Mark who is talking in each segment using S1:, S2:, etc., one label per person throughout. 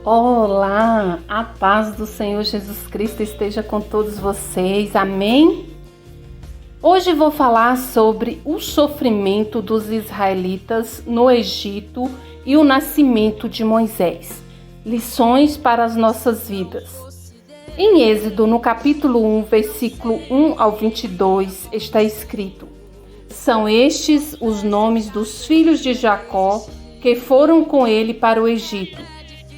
S1: Olá, a paz do Senhor Jesus Cristo esteja com todos vocês, amém? Hoje vou falar sobre o sofrimento dos israelitas no Egito e o nascimento de Moisés. Lições para as nossas vidas. Em Êxodo, no capítulo 1, versículo 1 ao 22, está escrito: São estes os nomes dos filhos de Jacó que foram com ele para o Egito,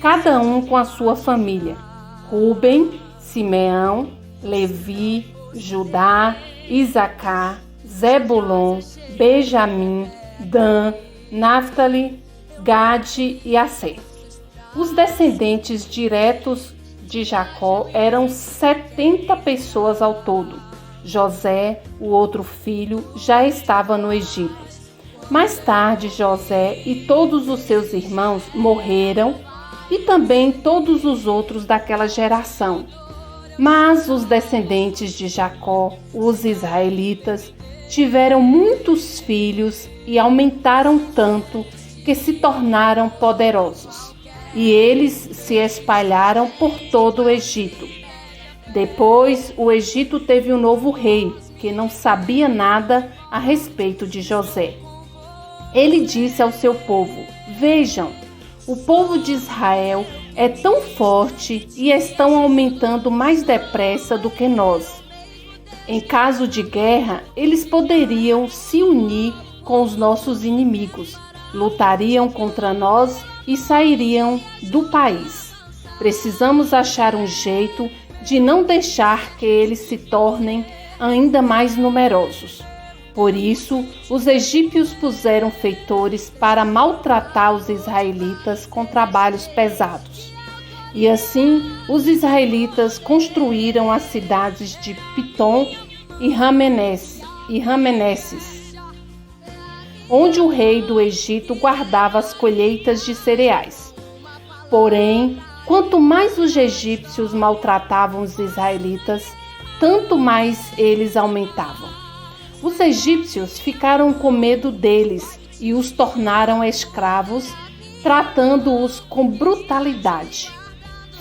S1: cada um com a sua família: Rúben, Simeão, Levi, Judá, Isacar, Zebulon, Benjamim, Dan, Naftali, Gade e Asser. Os descendentes diretos de Jacó eram 70 pessoas ao todo. José, o outro filho, já estava no Egito. Mais tarde, José e todos os seus irmãos morreram, e também todos os outros daquela geração. Mas os descendentes de Jacó, os israelitas, tiveram muitos filhos e aumentaram tanto que se tornaram poderosos. E eles se espalharam por todo o Egito. Depois, o Egito teve um novo rei, que não sabia nada a respeito de José. Ele disse ao seu povo: Vejam, o povo de Israel é tão forte e estão aumentando mais depressa do que nós. Em caso de guerra, eles poderiam se unir com os nossos inimigos, lutariam contra nós e sairiam do país. Precisamos achar um jeito de não deixar que eles se tornem ainda mais numerosos. Por isso, os egípcios puseram feitores para maltratar os israelitas com trabalhos pesados. E assim, os israelitas construíram as cidades de Pitom e Rameneses, onde o rei do Egito guardava as colheitas de cereais. Porém, quanto mais os egípcios maltratavam os israelitas, tanto mais eles aumentavam. Os egípcios ficaram com medo deles e os tornaram escravos, tratando-os com brutalidade.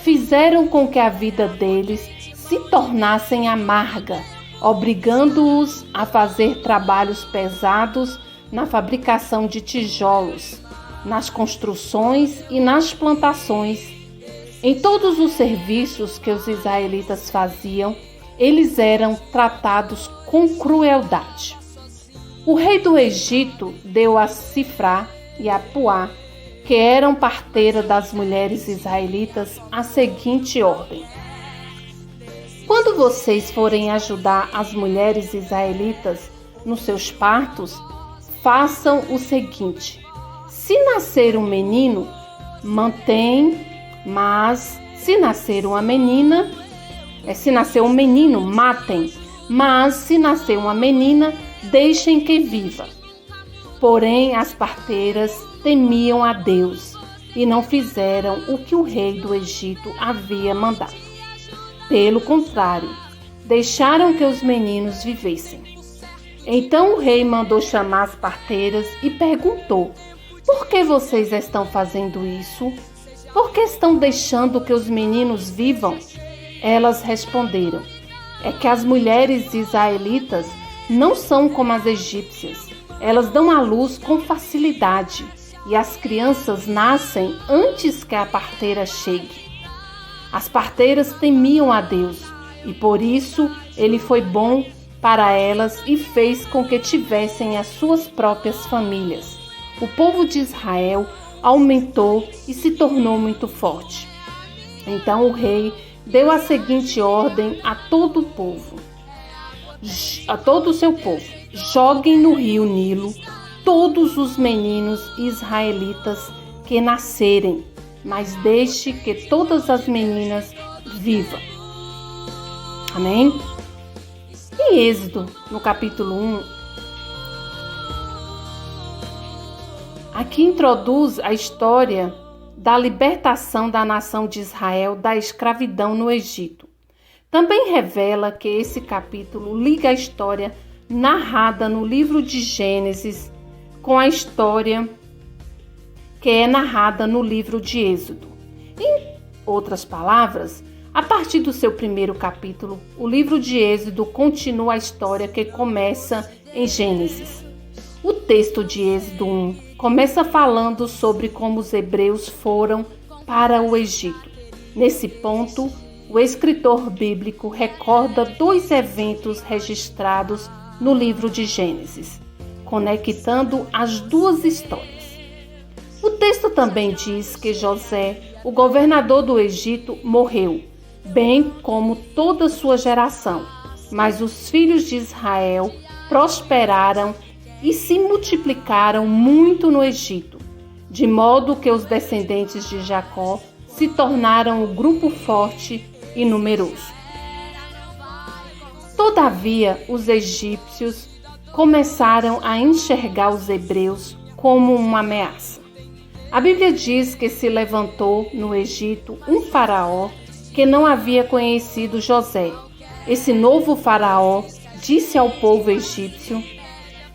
S1: Fizeram com que a vida deles se tornasse amarga, obrigando-os a fazer trabalhos pesados na fabricação de tijolos, nas construções e nas plantações. Em todos os serviços que os israelitas faziam, eles eram tratados com crueldade. O rei do Egito deu a Sifrá e a Puá, que eram parteiras das mulheres israelitas, a seguinte ordem: Quando vocês forem ajudar as mulheres israelitas nos seus partos, façam o seguinte: se nascer um menino, mantém, mas se nascer uma menina, se nascer um menino, matem, mas se nascer uma menina, deixem que viva. Porém, as parteiras temiam a Deus e não fizeram o que o rei do Egito havia mandado. Pelo contrário, deixaram que os meninos vivessem. Então o rei mandou chamar as parteiras e perguntou: Por que vocês estão fazendo isso? Por que estão deixando que os meninos vivam? Elas responderam: É que as mulheres israelitas não são como as egípcias. Elas dão à luz com facilidade e as crianças nascem antes que a parteira chegue. As parteiras temiam a Deus e por isso ele foi bom para elas e fez com que tivessem as suas próprias famílias. O povo de Israel aumentou e se tornou muito forte. Então o rei deu a seguinte ordem a todo o povo, a todo o seu povo: joguem no rio Nilo todos os meninos israelitas que nascerem, mas deixe que todas as meninas vivam. Amém? Em Êxodo, no capítulo 1, aqui introduz a história da libertação da nação de Israel da escravidão no Egito. Também revela que esse capítulo liga a história narrada no livro de Gênesis com a história que é narrada no livro de Êxodo. outras palavras, a partir do seu primeiro capítulo, o livro de Êxodo continua a história que começa em Gênesis. O texto de Êxodo 1 começa falando sobre como os hebreus foram para o Egito. Nesse ponto, o escritor bíblico recorda 2 eventos registrados no livro de Gênesis, conectando as 2 histórias. O texto também diz que José, o governador do Egito, morreu, bem como toda sua geração, mas os filhos de Israel prosperaram e se multiplicaram muito no Egito, de modo que os descendentes de Jacó se tornaram um grupo forte e numeroso. Todavia, os egípcios começaram a enxergar os hebreus como uma ameaça. A Bíblia diz que se levantou no Egito um faraó que não havia conhecido José. Esse novo faraó disse ao povo egípcio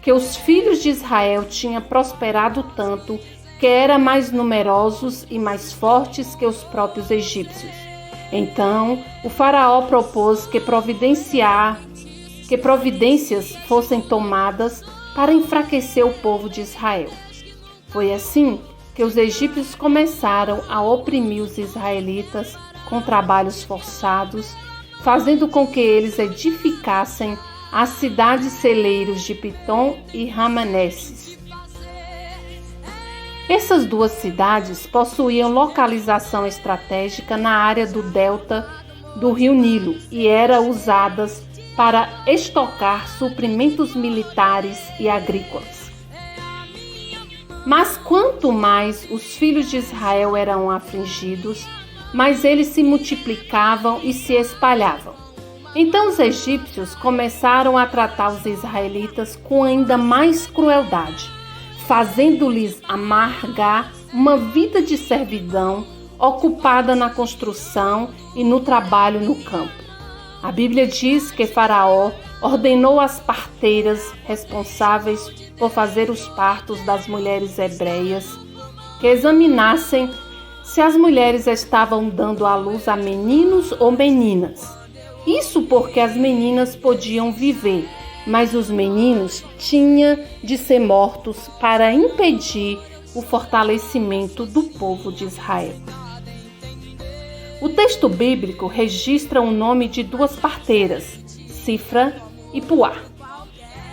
S1: que os filhos de Israel tinham prosperado tanto que eram mais numerosos e mais fortes que os próprios egípcios. Então, o faraó propôs que providências fossem tomadas para enfraquecer o povo de Israel. Foi assim que os egípcios começaram a oprimir os israelitas com trabalhos forçados, fazendo com que eles edificassem as cidades celeiros de Pitom e Ramanesses. Essas 2 cidades possuíam localização estratégica na área do delta do rio Nilo e eram usadas para estocar suprimentos militares e agrícolas. Mas quanto mais os filhos de Israel eram afligidos, mais eles se multiplicavam e se espalhavam. Então os egípcios começaram a tratar os israelitas com ainda mais crueldade, fazendo-lhes amargar uma vida de servidão ocupada na construção e no trabalho no campo. A Bíblia diz que Faraó ordenou às parteiras responsáveis por fazer os partos das mulheres hebreias que examinassem se as mulheres estavam dando à luz a meninos ou meninas. Isso porque as meninas podiam viver, mas os meninos tinham de ser mortos para impedir o fortalecimento do povo de Israel. O texto bíblico registra o nome de 2 parteiras, Cifra e Puá.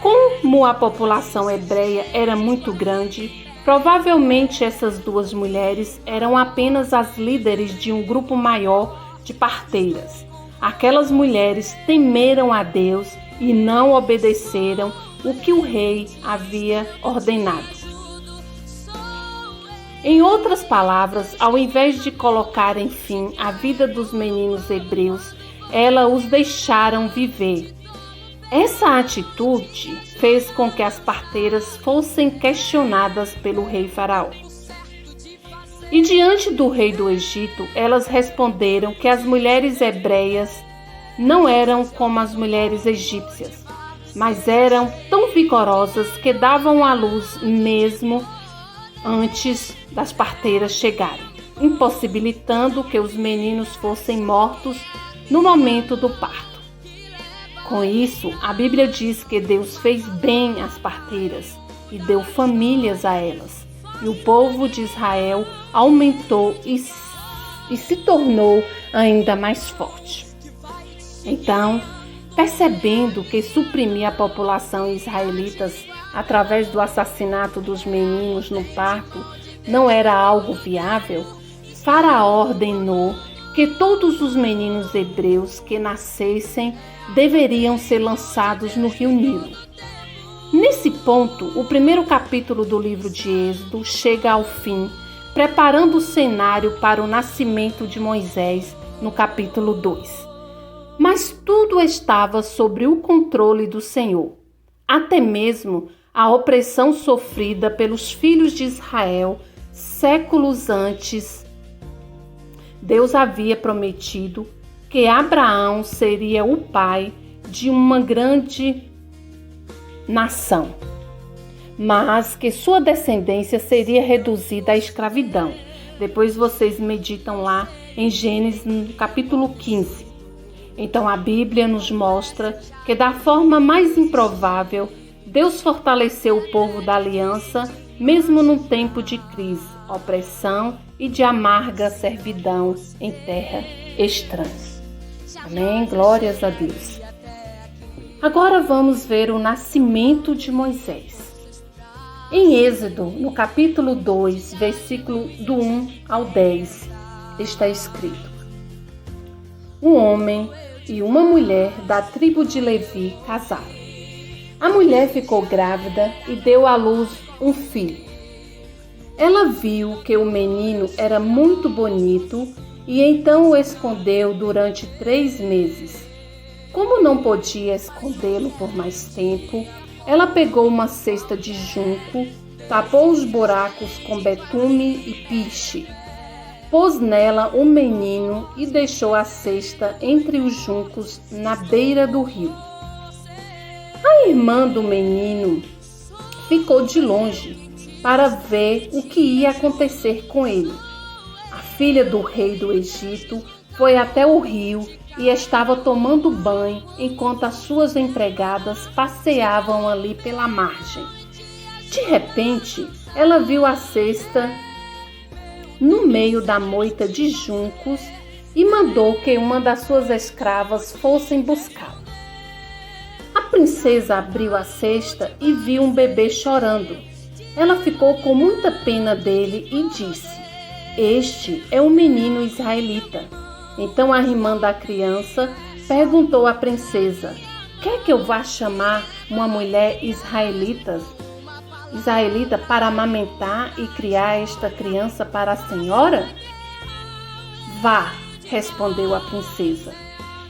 S1: Como a população hebreia era muito grande, provavelmente essas 2 mulheres eram apenas as líderes de um grupo maior de parteiras. Aquelas mulheres temeram a Deus e não obedeceram o que o rei havia ordenado. Em outras palavras, ao invés de colocarem fim à vida dos meninos hebreus, elas os deixaram viver. Essa atitude fez com que as parteiras fossem questionadas pelo rei Faraó. E diante do rei do Egito, elas responderam que as mulheres hebreias não eram como as mulheres egípcias, mas eram tão vigorosas que davam à luz mesmo antes das parteiras chegarem, impossibilitando que os meninos fossem mortos no momento do parto. Com isso, a Bíblia diz que Deus fez bem às parteiras e deu famílias a elas. E o povo de Israel aumentou e se tornou ainda mais forte. Então, percebendo que suprimir a população israelita através do assassinato dos meninos no parto não era algo viável, Faraó ordenou que todos os meninos hebreus que nascessem deveriam ser lançados no rio Nilo. Nesse ponto, o primeiro capítulo do livro de Êxodo chega ao fim, preparando o cenário para o nascimento de Moisés no capítulo 2. Mas tudo estava sob o controle do Senhor, até mesmo a opressão sofrida pelos filhos de Israel séculos antes. Deus havia prometido que Abraão seria o pai de uma grande nação, mas que sua descendência seria reduzida à escravidão. Depois vocês meditam lá em Gênesis, no capítulo 15. Então a Bíblia nos mostra que da forma mais improvável, Deus fortaleceu o povo da aliança, mesmo num tempo de crise, opressão e de amarga servidão em terra estranha. Amém? Glórias a Deus. Agora vamos ver o nascimento de Moisés. Em Êxodo, no capítulo 2, versículo do 1 ao 10, está escrito: Um homem e uma mulher da tribo de Levi casaram. A mulher ficou grávida e deu à luz um filho. Ela viu que o menino era muito bonito e então o escondeu durante 3 meses. Como não podia escondê-lo por mais tempo, ela pegou uma cesta de junco, tapou os buracos com betume e piche, pôs nela o menino e deixou a cesta entre os juncos na beira do rio. A irmã do menino ficou de longe para ver o que ia acontecer com ele. A filha do rei do Egito foi até o rio e estava tomando banho enquanto as suas empregadas passeavam ali pela margem. De repente, ela viu a cesta no meio da moita de juncos e mandou que uma das suas escravas fossem buscá-la. A princesa abriu a cesta e viu um bebê chorando. Ela ficou com muita pena dele e disse: Este é um menino israelita. Então a irmã da criança perguntou à princesa: Quer que eu vá chamar uma mulher israelita para amamentar e criar esta criança para a senhora? Vá, respondeu a princesa.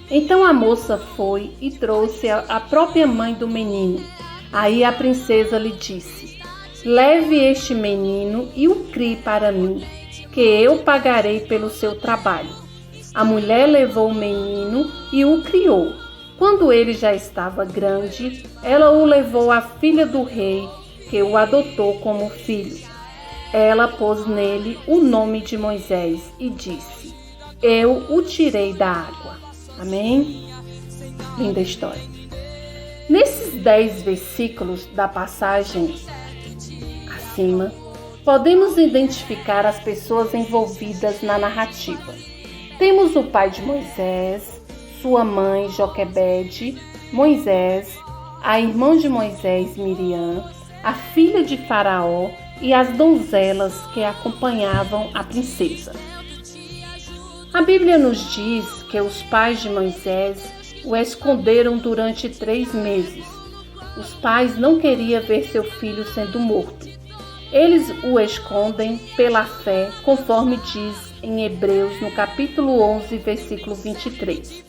S1: Então a moça foi e trouxe a própria mãe do menino. Aí a princesa lhe disse: Leve este menino e o crie para mim, que eu pagarei pelo seu trabalho. A mulher levou o menino e o criou. Quando ele já estava grande, ela o levou à filha do rei, que o adotou como filho. Ela pôs nele o nome de Moisés e disse: Eu o tirei da água. Amém? Linda história. Nesses 10 versículos da passagem acima, podemos identificar as pessoas envolvidas na narrativa. Temos o pai de Moisés, sua mãe Joquebede, Moisés, a irmã de Moisés Miriam, a filha de Faraó e as donzelas que acompanhavam a princesa. A Bíblia nos diz que os pais de Moisés o esconderam durante 3 meses. Os pais não queriam ver seu filho sendo morto. Eles o escondem pela fé, conforme diz em Hebreus, no capítulo 11, versículo 23.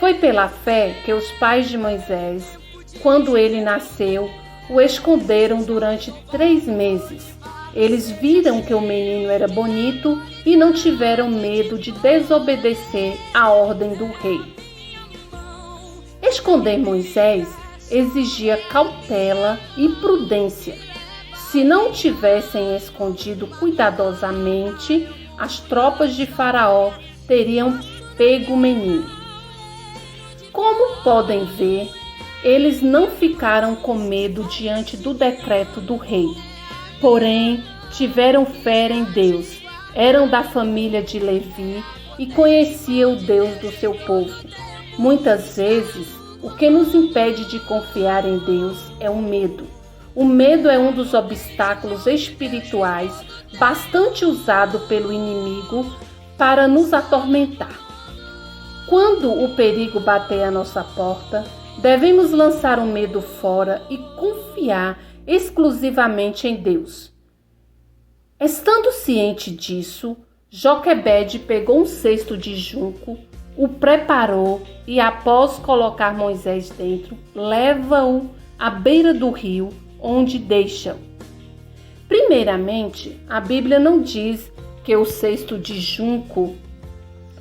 S1: Foi pela fé que os pais de Moisés, quando ele nasceu, o esconderam durante 3 meses. Eles viram que o menino era bonito e não tiveram medo de desobedecer à ordem do rei. Esconder Moisés exigia cautela e prudência. Se não tivessem escondido cuidadosamente, as tropas de Faraó teriam pego o menino. Como podem ver, eles não ficaram com medo diante do decreto do rei. Porém, tiveram fé em Deus. Eram da família de Levi e conheciam o Deus do seu povo. Muitas vezes, o que nos impede de confiar em Deus é o medo. O medo é um dos obstáculos espirituais bastante usado pelo inimigo para nos atormentar. Quando o perigo bater à nossa porta, devemos lançar o medo fora e confiar exclusivamente em Deus. Estando ciente disso, Joquebede pegou um cesto de junco, o preparou e, após colocar Moisés dentro, leva-o à beira do rio, onde deixa-o. Primeiramente, a Bíblia não diz que o cesto de junco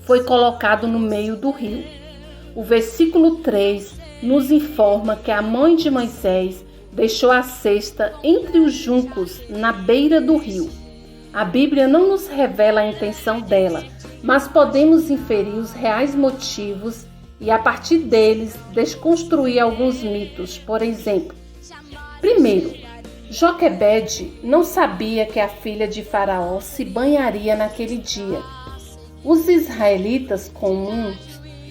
S1: foi colocado no meio do rio. O versículo 3 nos informa que a mãe de Moisés deixou a cesta entre os juncos na beira do rio. A Bíblia não nos revela a intenção dela, mas podemos inferir os reais motivos e, a partir deles, desconstruir alguns mitos. Por exemplo, primeiro, Joquebede não sabia que a filha de Faraó se banharia naquele dia. Os israelitas comuns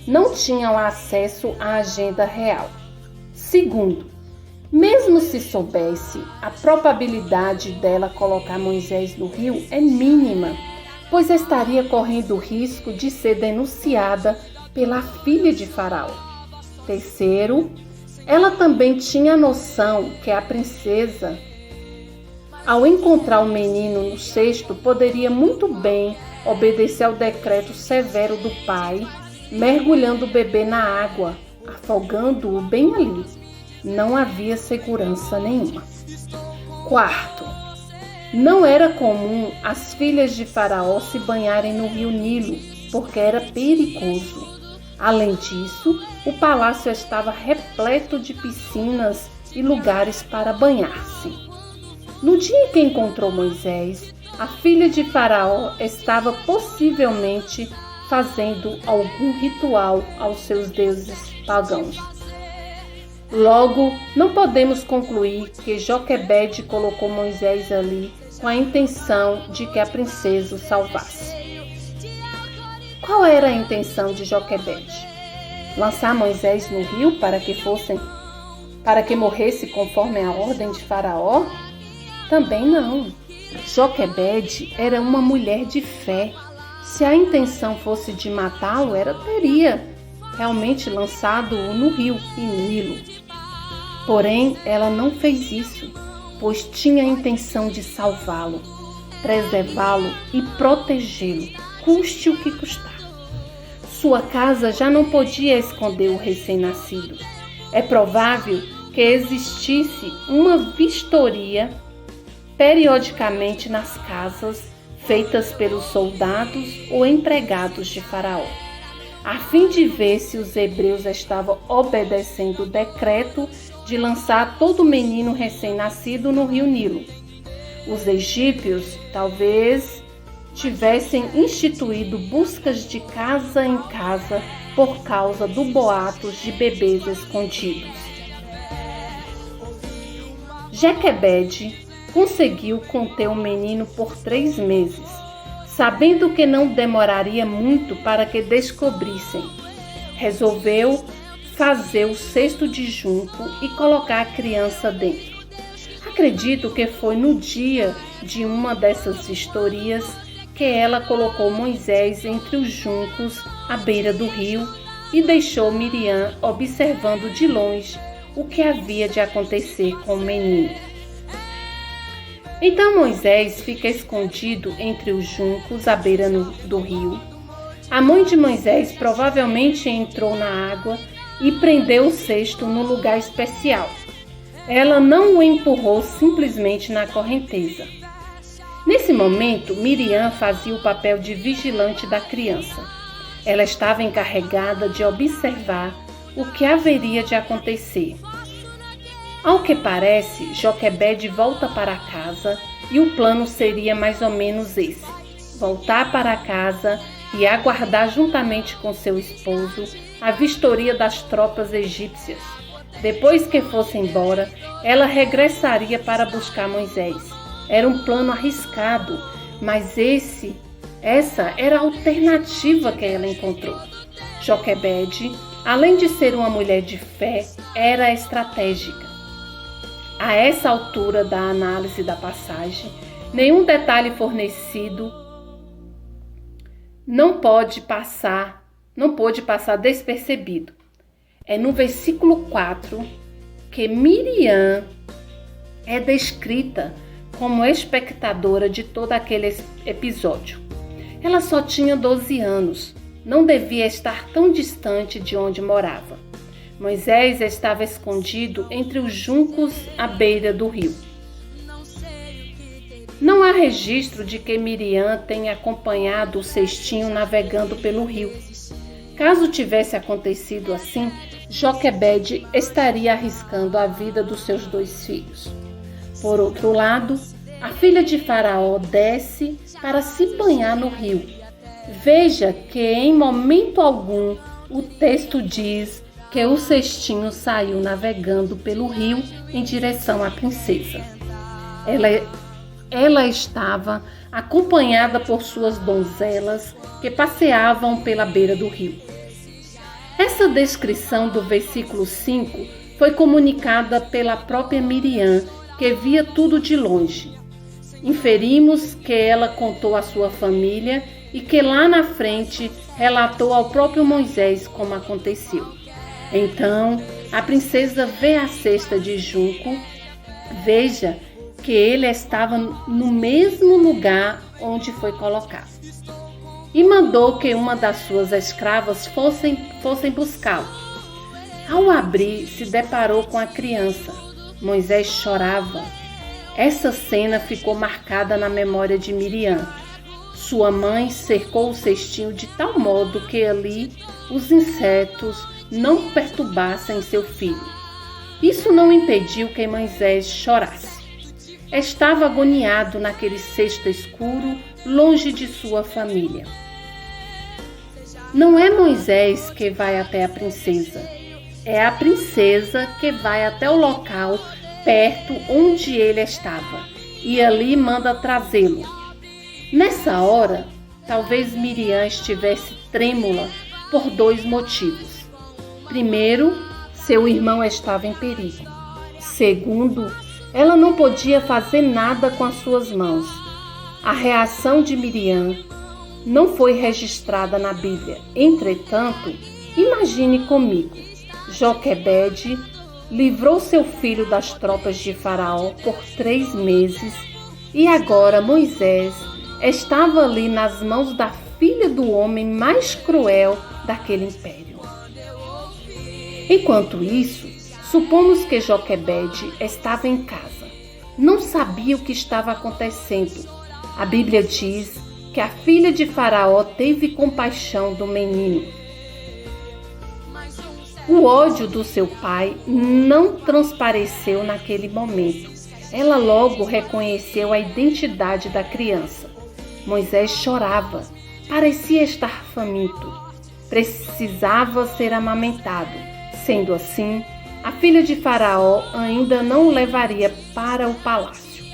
S1: não tinham acesso à agenda real. Segundo, mesmo se soubesse, a probabilidade dela colocar Moisés no rio é mínima, pois estaria correndo o risco de ser denunciada pela filha de Faraó. Terceiro, ela também tinha noção que a princesa, ao encontrar o menino no cesto, poderia muito bem obedecer ao decreto severo do pai, mergulhando o bebê na água, afogando-o bem ali. Não havia segurança nenhuma. Quarto, não era comum as filhas de Faraó se banharem no rio Nilo, porque era perigoso. Além disso, o palácio estava repleto de piscinas e lugares para banhar-se. No dia em que encontrou Moisés, a filha de Faraó estava possivelmente fazendo algum ritual aos seus deuses pagãos. Logo, não podemos concluir que Joquebede colocou Moisés ali com a intenção de que a princesa o salvasse. Qual era a intenção de Joquebede? Lançar Moisés no rio para que morresse conforme a ordem de Faraó? Também não. Joquebede era uma mulher de fé. Se a intenção fosse de matá-lo, ela teria realmente lançado-o no rio Nilo. Porém, ela não fez isso, pois tinha a intenção de salvá-lo, preservá-lo e protegê-lo, custe o que custar. Sua casa já não podia esconder o recém-nascido. É provável que existisse uma vistoria periodicamente nas casas feitas pelos soldados ou empregados de Faraó, a fim de ver se os hebreus estavam obedecendo o decreto de lançar todo menino recém-nascido no rio Nilo. Os egípcios talvez tivessem instituído buscas de casa em casa por causa do boatos de bebês escondidos. Joquebede conseguiu conter o menino por 3 meses, sabendo que não demoraria muito para que descobrissem. Resolveu fazer o cesto de junco e colocar a criança dentro. Acredito que foi no dia de uma dessas vistorias que ela colocou Moisés entre os juncos à beira do rio e deixou Miriam observando de longe o que havia de acontecer com o menino. Então Moisés fica escondido entre os juncos à beira do rio. A mãe de Moisés provavelmente entrou na água e prendeu o cesto num lugar especial. Ela não o empurrou simplesmente na correnteza. Nesse momento, Miriam fazia o papel de vigilante da criança. Ela estava encarregada de observar o que haveria de acontecer. Ao que parece, Joquebede volta para casa e o plano seria mais ou menos esse: voltar para casa e aguardar juntamente com seu esposo a vistoria das tropas egípcias. Depois que fosse embora, ela regressaria para buscar Moisés. Era um plano arriscado, mas essa era a alternativa que ela encontrou. Joquebede, além de ser uma mulher de fé, era estratégica. A essa altura da análise da passagem, nenhum detalhe fornecido não pôde passar despercebido. É no versículo 4 que Miriam é descrita como espectadora de todo aquele episódio. Ela só tinha 12 anos, não devia estar tão distante de onde morava. Moisés estava escondido entre os juncos à beira do rio. Não há registro de que Miriam tenha acompanhado o cestinho navegando pelo rio. Caso tivesse acontecido assim, Joquebede estaria arriscando a vida dos seus 2 filhos. Por outro lado, a filha de Faraó desce para se banhar no rio. Veja que em momento algum o texto diz que o cestinho saiu navegando pelo rio em direção à princesa. Ela estava acompanhada por suas donzelas que passeavam pela beira do rio. Essa descrição do versículo 5 foi comunicada pela própria Miriam, que via tudo de longe. Inferimos que ela contou à sua família e que lá na frente relatou ao próprio Moisés como aconteceu. Então, a princesa vê a cesta de junco, veja que ele estava no mesmo lugar onde foi colocado. E mandou que uma das suas escravas fossem buscá-lo. Ao abrir, se deparou com a criança. Moisés chorava. Essa cena ficou marcada na memória de Miriam. Sua mãe cercou o cestinho de tal modo que ali os insetos não perturbassem seu filho. Isso não impediu que Moisés chorasse. Estava agoniado naquele cesto escuro, longe de sua família. Não é Moisés que vai até a princesa. É a princesa que vai até o local perto onde ele estava e ali manda trazê-lo. Nessa hora, talvez Miriam estivesse trêmula por 2 motivos. Primeiro, seu irmão estava em perigo. Segundo, ela não podia fazer nada com as suas mãos. A reação de Miriam não foi registrada na Bíblia. Entretanto, imagine comigo, Joquebede livrou seu filho das tropas de Faraó por 3 meses e agora Moisés estava ali nas mãos da filha do homem mais cruel daquele império. Enquanto isso, supomos que Joquebede estava em casa. Não sabia o que estava acontecendo. A Bíblia diz que a filha de Faraó teve compaixão do menino. O ódio do seu pai não transpareceu naquele momento. Ela logo reconheceu a identidade da criança. Moisés chorava, parecia estar faminto. Precisava ser amamentado. Sendo assim, a filha de Faraó ainda não o levaria para o palácio.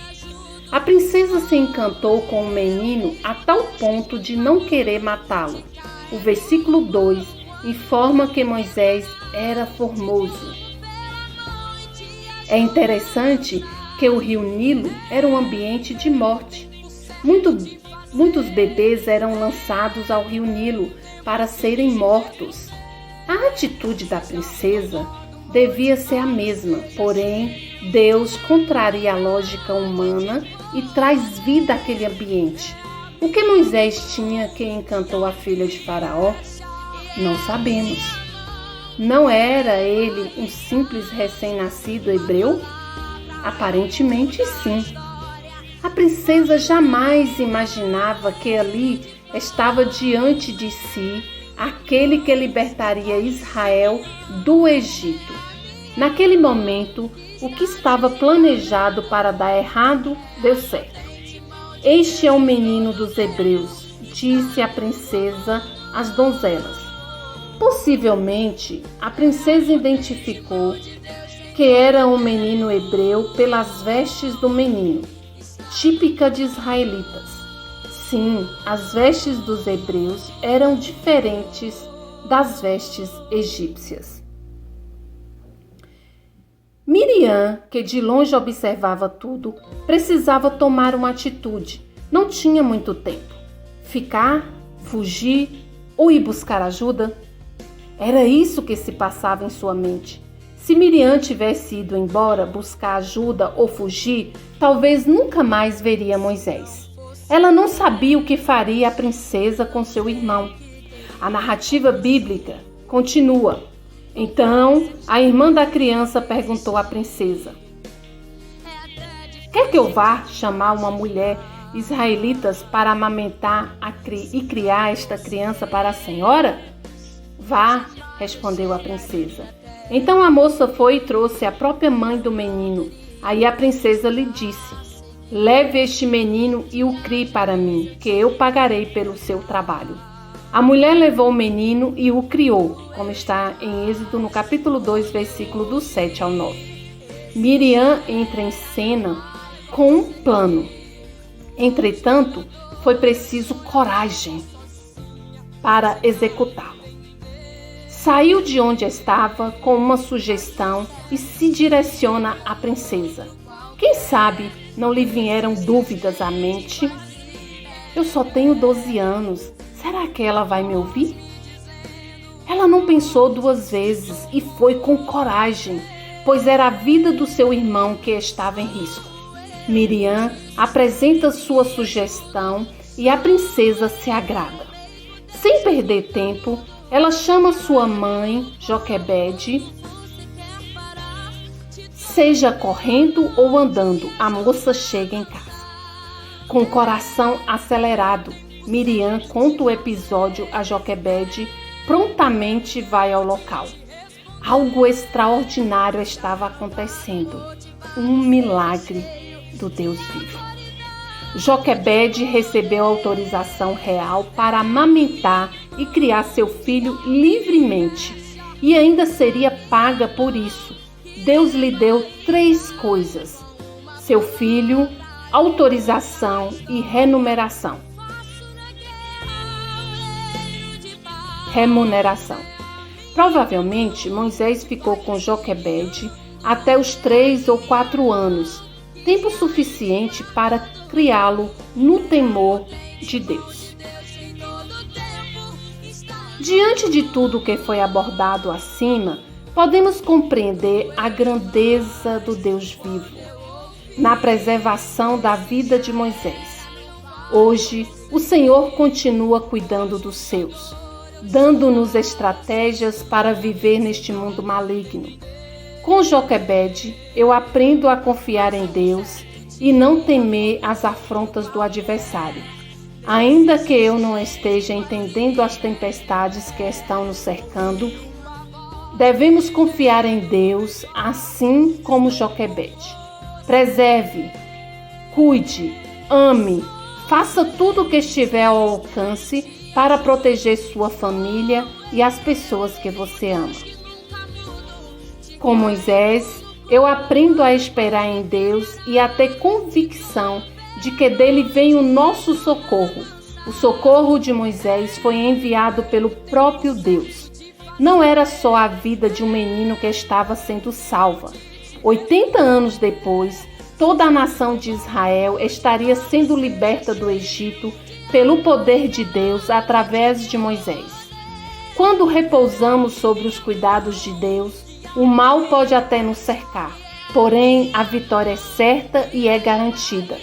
S1: A princesa se encantou com o menino a tal ponto de não querer matá-lo. O versículo 2 informa que Moisés era formoso. É interessante que o rio Nilo era um ambiente de morte. Muitos bebês eram lançados ao rio Nilo para serem mortos. A atitude da princesa devia ser a mesma, porém, Deus contraria a lógica humana e traz vida àquele ambiente. O que Moisés tinha que encantou a filha de Faraó? Não sabemos. Não era ele um simples recém-nascido hebreu? Aparentemente sim. A princesa jamais imaginava que ali estava diante de si aquele que libertaria Israel do Egito. Naquele momento, o que estava planejado para dar errado, deu certo. Este é o menino dos hebreus, disse a princesa às donzelas. Possivelmente, a princesa identificou que era um menino hebreu pelas vestes do menino, típica de israelitas. Sim, as vestes dos hebreus eram diferentes das vestes egípcias. Miriam, que de longe observava tudo, precisava tomar uma atitude. Não tinha muito tempo. Ficar, fugir ou ir buscar ajuda? Era isso que se passava em sua mente. Se Miriam tivesse ido embora buscar ajuda ou fugir, talvez nunca mais veria Moisés. Ela não sabia o que faria a princesa com seu irmão. A narrativa bíblica continua. Então, a irmã da criança perguntou à princesa: quer que eu vá chamar uma mulher israelita para amamentar e criar esta criança para a senhora? Vá, respondeu a princesa. Então a moça foi e trouxe a própria mãe do menino. Aí a princesa lhe disse: Leve este menino e o crie para mim, que eu pagarei pelo seu trabalho. A mulher levou o menino e o criou, como está em Êxodo no capítulo 2, versículo do 7 ao 9. Miriam entra em cena com um plano. Entretanto, foi preciso coragem para executá-lo. Saiu de onde estava com uma sugestão e se direciona à princesa. Quem sabe não lhe vieram dúvidas à mente? Eu só tenho 12 anos. Será que ela vai me ouvir? Ela não pensou duas vezes e foi com coragem, pois era a vida do seu irmão que estava em risco. Miriam apresenta sua sugestão e a princesa se agrada. Sem perder tempo, ela chama sua mãe, Joquebede. Seja correndo ou andando, a moça chega em casa. Com o coração acelerado, Miriam conta o episódio a Joquebede, prontamente vai ao local. Algo extraordinário estava acontecendo, um milagre do Deus vivo. Joquebede recebeu autorização real para amamentar e criar seu filho livremente e ainda seria paga por isso. Deus lhe deu 3 coisas: seu filho, autorização e remuneração. Provavelmente, Moisés ficou com Joquebede até os 3 ou 4 anos, tempo suficiente para criá-lo no temor de Deus. Diante de tudo que foi abordado acima, podemos compreender a grandeza do Deus vivo na preservação da vida de Moisés. Hoje, o Senhor continua cuidando dos seus, dando-nos estratégias para viver neste mundo maligno. Com Joquebede, eu aprendo a confiar em Deus e não temer as afrontas do adversário. Ainda que eu não esteja entendendo as tempestades que estão nos cercando, devemos confiar em Deus, assim como Joquebede. Preserve, cuide, ame, faça tudo o que estiver ao alcance para proteger sua família e as pessoas que você ama. Com Moisés, eu aprendo a esperar em Deus e a ter convicção de que dele vem o nosso socorro. O socorro de Moisés foi enviado pelo próprio Deus. Não era só a vida de um menino que estava sendo salva. 80 anos depois, toda a nação de Israel estaria sendo liberta do Egito pelo poder de Deus através de Moisés. Quando repousamos sobre os cuidados de Deus, o mal pode até nos cercar, porém a vitória é certa e é garantida.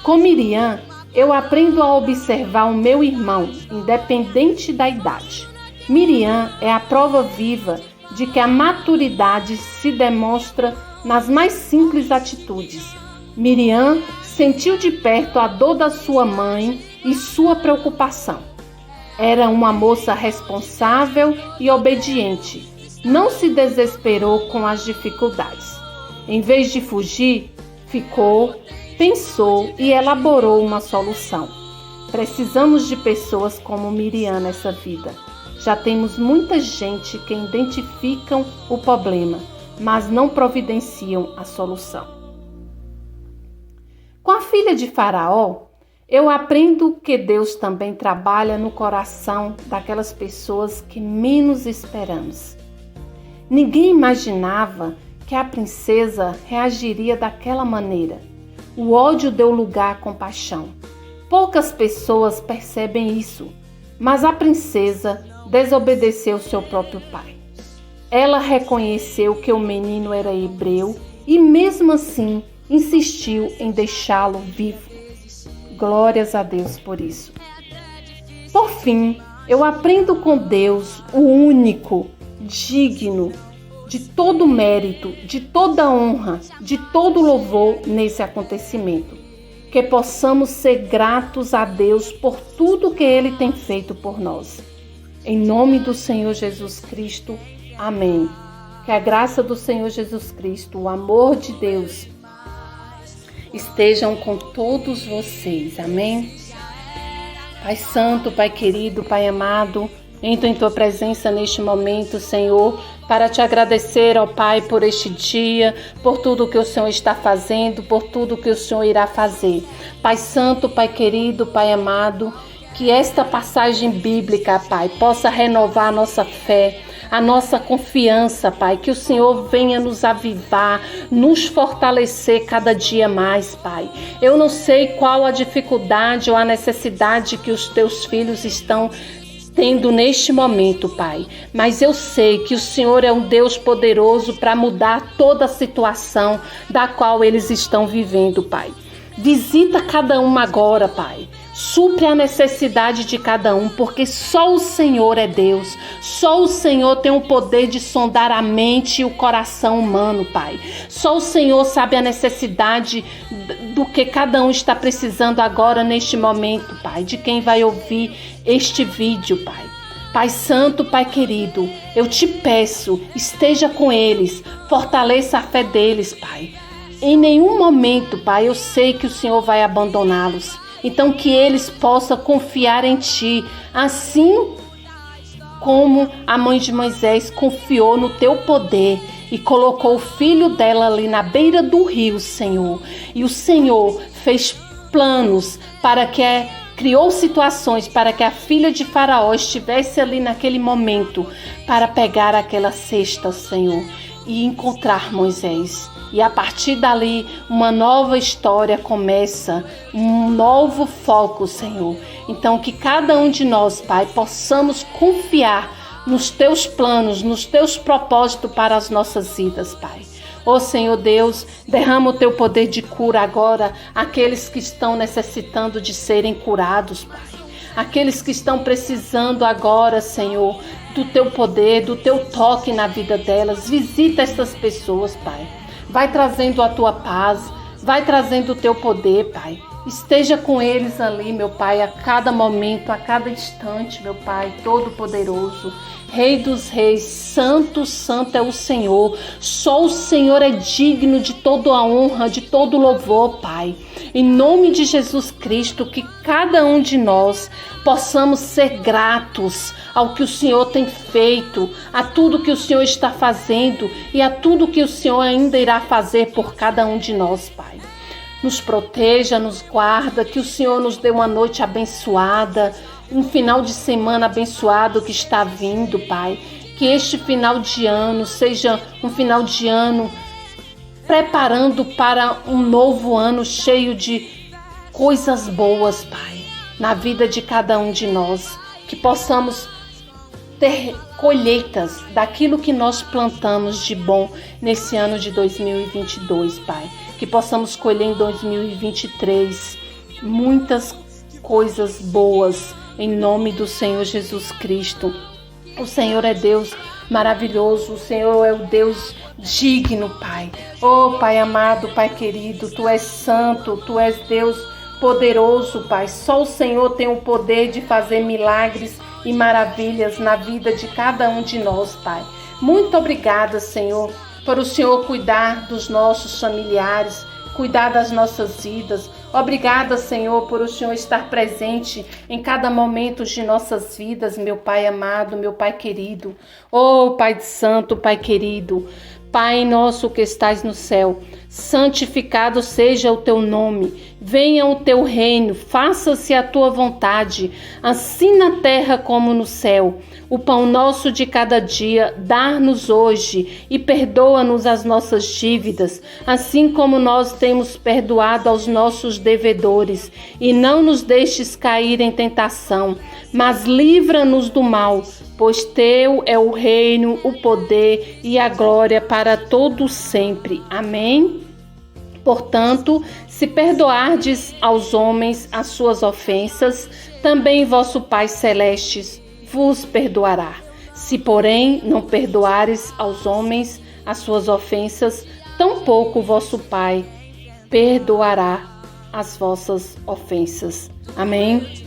S1: Com Miriam, eu aprendo a observar o meu irmão, independente da idade. Miriam é a prova viva de que a maturidade se demonstra nas mais simples atitudes. Miriam sentiu de perto a dor da sua mãe e sua preocupação. Era uma moça responsável e obediente. Não se desesperou com as dificuldades. Em vez de fugir, ficou, pensou e elaborou uma solução. Precisamos de pessoas como Miriam nessa vida. Já temos muita gente que identificam o problema, mas não providenciam a solução. Com a filha de Faraó, eu aprendo que Deus também trabalha no coração daquelas pessoas que menos esperamos. Ninguém imaginava que a princesa reagiria daquela maneira. O ódio deu lugar à compaixão. Poucas pessoas percebem isso, mas a princesa desobedeceu seu próprio pai. Ela reconheceu que o menino era hebreu e mesmo assim insistiu em deixá-lo vivo. Glórias a Deus por isso. Por fim, eu aprendo com Deus, o único, digno de todo mérito, de toda honra, de todo louvor nesse acontecimento. Que possamos ser gratos a Deus por tudo que Ele tem feito por nós. Em nome do Senhor Jesus Cristo, amém. Que a graça do Senhor Jesus Cristo, o amor de Deus estejam com todos vocês. Amém? Pai Santo, Pai querido, Pai amado, entro em Tua presença neste momento, Senhor, para Te agradecer, ó Pai, por este dia, por tudo que o Senhor está fazendo, por tudo que o Senhor irá fazer. Pai Santo, Pai querido, Pai amado, que esta passagem bíblica, Pai, possa renovar a nossa fé, a nossa confiança, Pai, que o Senhor venha nos avivar, nos fortalecer cada dia mais, Pai. Eu não sei qual a dificuldade ou a necessidade que os Teus filhos estão tendo neste momento, Pai, mas eu sei que o Senhor é um Deus poderoso para mudar toda a situação da qual eles estão vivendo, Pai. Visita cada um agora, Pai. Supre a necessidade de cada um, porque só o Senhor é Deus. Só o Senhor tem o poder de sondar a mente e o coração humano, Pai. Só o Senhor sabe a necessidade do que cada um está precisando agora neste momento, Pai. De quem vai ouvir este vídeo, Pai. Pai Santo, Pai querido, eu te peço, esteja com eles, fortaleça a fé deles, Pai. Em nenhum momento, Pai, eu sei que o Senhor vai abandoná-los. Então que eles possam confiar em Ti, assim como a mãe de Moisés confiou no Teu poder e colocou o filho dela ali na beira do rio, Senhor. E o Senhor fez planos criou situações para que a filha de Faraó estivesse ali naquele momento para pegar aquela cesta, Senhor, e encontrar Moisés. E a partir dali, uma nova história começa, um novo foco, Senhor. Então, que cada um de nós, Pai, possamos confiar nos Teus planos, nos Teus propósitos para as nossas vidas, Pai. Ó Senhor Deus, derrama o Teu poder de cura agora, aqueles que estão necessitando de serem curados, Pai. Aqueles que estão precisando agora, Senhor, do Teu poder, do Teu toque na vida delas. Visita essas pessoas, Pai. Vai trazendo a Tua paz, vai trazendo o Teu poder, Pai. Esteja com eles ali, meu Pai, a cada momento, a cada instante, meu Pai, Todo-Poderoso. Rei dos reis, santo, santo é o Senhor. Só o Senhor é digno de toda a honra, de todo louvor, Pai. Em nome de Jesus Cristo, que cada um de nós possamos ser gratos ao que o Senhor tem feito, a tudo que o Senhor está fazendo e a tudo que o Senhor ainda irá fazer por cada um de nós, Pai. Nos proteja, nos guarda, que o Senhor nos dê uma noite abençoada, um final de semana abençoado que está vindo, Pai. Que este final de ano seja um final de ano preparando para um novo ano cheio de coisas boas, Pai, na vida de cada um de nós. Que possamos ter colheitas daquilo que nós plantamos de bom nesse ano de 2022, Pai. Que possamos colher em 2023 muitas coisas boas, em nome do Senhor Jesus Cristo. O Senhor é Deus maravilhoso, o Senhor é o Deus digno, Pai. Oh, Pai amado, Pai querido, Tu és santo, Tu és Deus poderoso, Pai. Só o Senhor tem o poder de fazer milagres e maravilhas na vida de cada um de nós, Pai. Muito obrigada, Senhor, por o Senhor cuidar dos nossos familiares, cuidar das nossas vidas. Obrigada, Senhor, por o Senhor estar presente em cada momento de nossas vidas, meu Pai amado, meu Pai querido. Oh, Pai santo, Pai querido, Pai nosso que estás no céu, santificado seja o Teu nome. Venha o Teu reino, faça-se a Tua vontade, assim na terra como no céu. O pão nosso de cada dia, dá-nos hoje e perdoa-nos as nossas dívidas, assim como nós temos perdoado aos nossos devedores. E não nos deixes cair em tentação, mas livra-nos do mal, pois Teu é o reino, o poder e a glória para todos sempre. Amém? Portanto, se perdoardes aos homens as suas ofensas, também vosso Pai Celeste vos perdoará. Se, porém, não perdoares aos homens as suas ofensas, tampouco vosso Pai perdoará as vossas ofensas. Amém?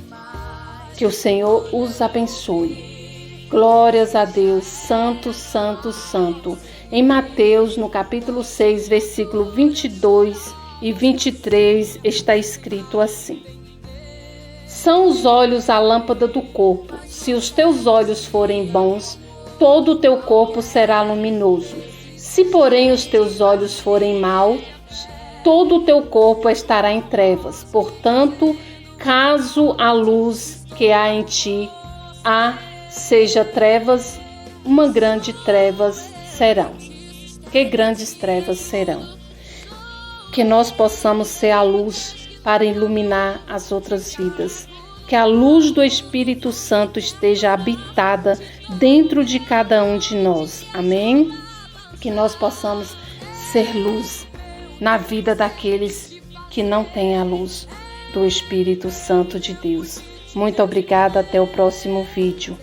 S1: Que o Senhor os abençoe. Glórias a Deus, santo, santo, santo. Em Mateus, no capítulo 6, versículo 22 e 23 está escrito assim: São os olhos a lâmpada do corpo. Se os teus olhos forem bons, todo o teu corpo será luminoso. Se, porém, os teus olhos forem maus, todo o teu corpo estará em trevas. Portanto, caso a luz que há em ti seja trevas, uma grande trevas serão. Que grandes trevas serão. Que nós possamos ser a luz para iluminar as outras vidas. Que a luz do Espírito Santo esteja habitada dentro de cada um de nós. Amém? Que nós possamos ser luz na vida daqueles que não têm a luz do Espírito Santo de Deus. Muito obrigada, até o próximo vídeo.